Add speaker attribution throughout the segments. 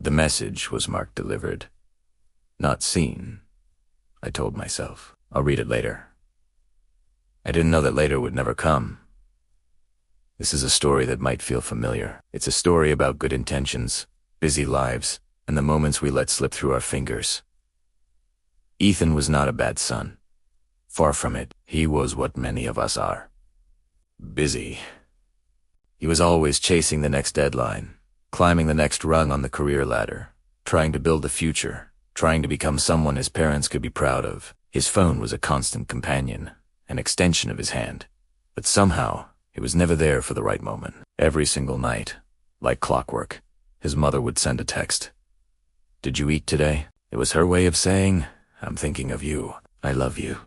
Speaker 1: The message was marked delivered. Not seen, I told myself. I'll read it later. I didn't know that later would never come. This is a story that might feel familiar. It's a story about good intentions, busy lives, and the moments we let slip through our fingers. Ethan was not a bad son. Far from it. He was what many of us are. Busy. He was always chasing the next deadline, climbing the next rung on the career ladder, trying to build a future, trying to become someone his parents could be proud of. His phone was a constant companion, an extension of his hand. But somehow, it was never there for the right moment. Every single night, like clockwork, his mother would send a text. "Did you eat today?" It was her way of saying, "I'm thinking of you. I love you."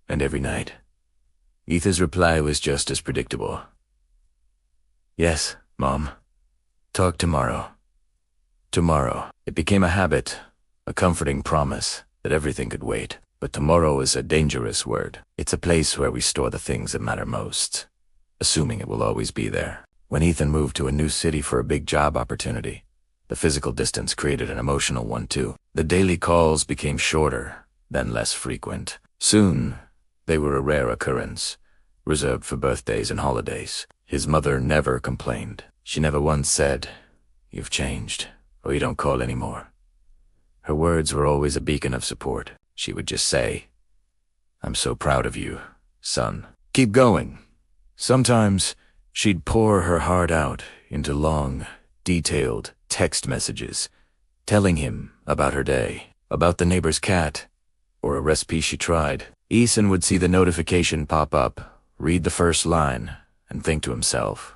Speaker 1: And every night, Ethan's reply was just as predictable. "Yes, Mom. Talk tomorrow." Tomorrow. It became a habit, a comforting promise that everything could wait. But tomorrow is a dangerous word. It's a place where we store the things that matter most, assuming it will always be there. When Ethan moved to a new city for a big job opportunity, the physical distance created an emotional one too. The daily calls became shorter, then less frequent. Soon, they were a rare occurrence, reserved for birthdays and holidays. His mother never complained. She never once said, "You've changed," or "You don't call anymore." Her words were always a beacon of support. She would just say, "I'm so proud of you, son. Keep going." Sometimes, she'd pour her heart out into long, detailed text messages, telling him about her day, about the neighbor's cat, or a recipe she tried. Ethan would see the notification pop up, read the first line, and think to himself,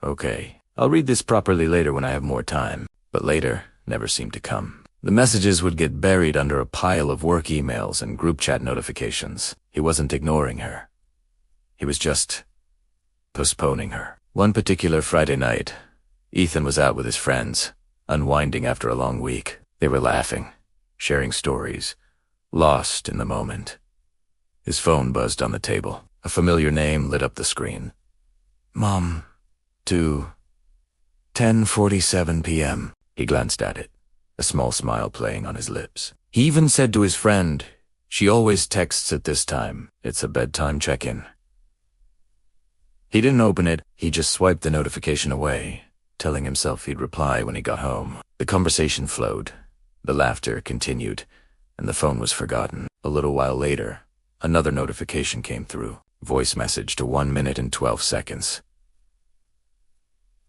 Speaker 1: "Okay, I'll read this properly later when I have more time." But later never seemed to come. The messages would get buried under a pile of work emails and group chat notifications. He wasn't ignoring her. He was just postponing her. One particular Friday night, Ethan was out with his friends, unwinding after a long week. They were laughing, sharing stories, lost in the moment. His phone buzzed on the table. A familiar name lit up the screen. "Mom, to 10:47 p.m. He glanced at it, a small smile playing on his lips. He even said to his friend, "She always texts at this time. It's a bedtime check-in." He didn't open it. He just swiped the notification away, telling himself he'd reply when he got home. The conversation flowed. The laughter continued, and the phone was forgotten. A little while later, another notification came through. Voice message to 1 minute and 12 seconds.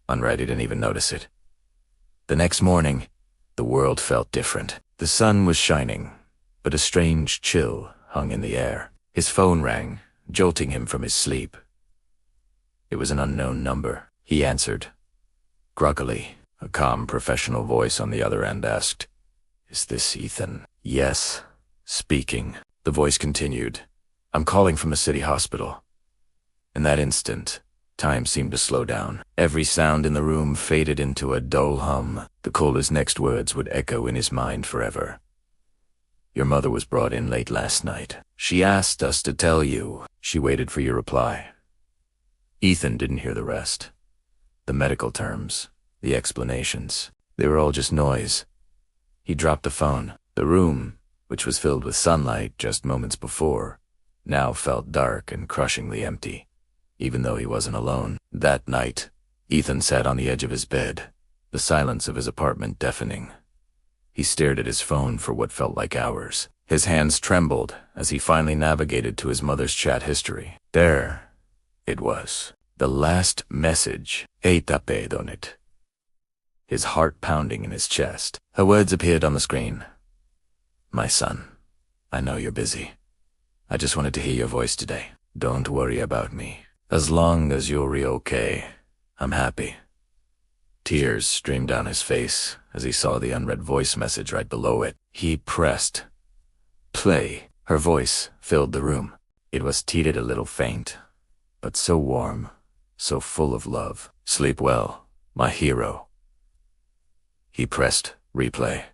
Speaker 1: Unread, he didn't even notice it. The next morning, the world felt different. The sun was shining, but a strange chill hung in the air. His phone rang, jolting him from his sleep. It was an unknown number. He answered. Groggily, a calm professional voice on the other end asked, "Is this Ethan?" "Yes, speaking." The voice continued, "I'm calling from a city hospital." In that instant, time seemed to slow down. Every sound in the room faded into a dull hum. The caller's next words would echo in his mind forever. "Your mother was brought in late last night. She asked us to tell you. She waited for your reply." Ethan didn't hear the rest. The medical terms, the explanations, they were all just noise. He dropped the phone. The room, which was filled with sunlight just moments before, now felt dark and crushingly empty. Even though he wasn't alone. That night, Ethan sat on the edge of his bed, the silence of his apartment deafening. He stared at his phone for what felt like hours. His hands trembled as he finally navigated to his mother's chat history. There it was. The last message. Eita pedonit. His heart pounding in his chest. Her words appeared on the screen. "My son, I know you're busy. I just wanted to hear your voice today. Don't worry about me. As long as you're okay, I'm happy." Tears streamed down his face as he saw the unread voice message right below it. He pressed play. Her voice filled the room. It was teetered a little faint, but so warm, so full of love. "Sleep well, my hero." He pressed replay,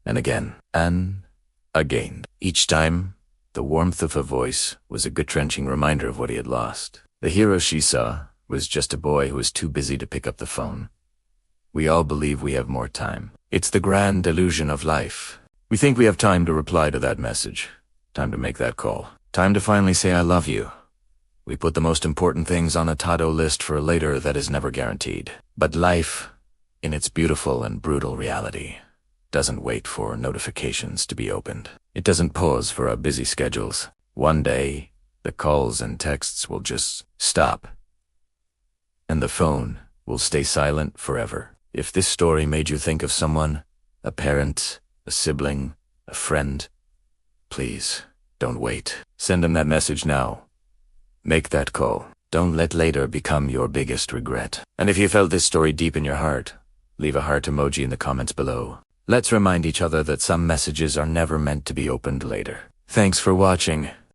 Speaker 1: and again, and again. Each time, the warmth of her voice was a gut-wrenching reminder of what he had lost. The hero she saw was just a boy who was too busy to pick up the phone. We all believe we have more time. It's the grand illusion of life. We think we have time to reply to that message, time to make that call, time to finally say I love you. We put the most important things on a to-do list for later that is never guaranteed. But life, in its beautiful and brutal reality, doesn't wait for notifications to be opened. It doesn't pause for our busy schedules. One day, the calls and texts will just stop, and the phone will stay silent forever. If this story made you think of someone, a parent, a sibling, a friend, please, don't wait. Send them that message now. Make that call. Don't let later become your biggest regret. And if you felt this story deep in your heart, leave a heart emoji in the comments below. Let's remind each other that some messages are never meant to be opened later. Thanks for watching.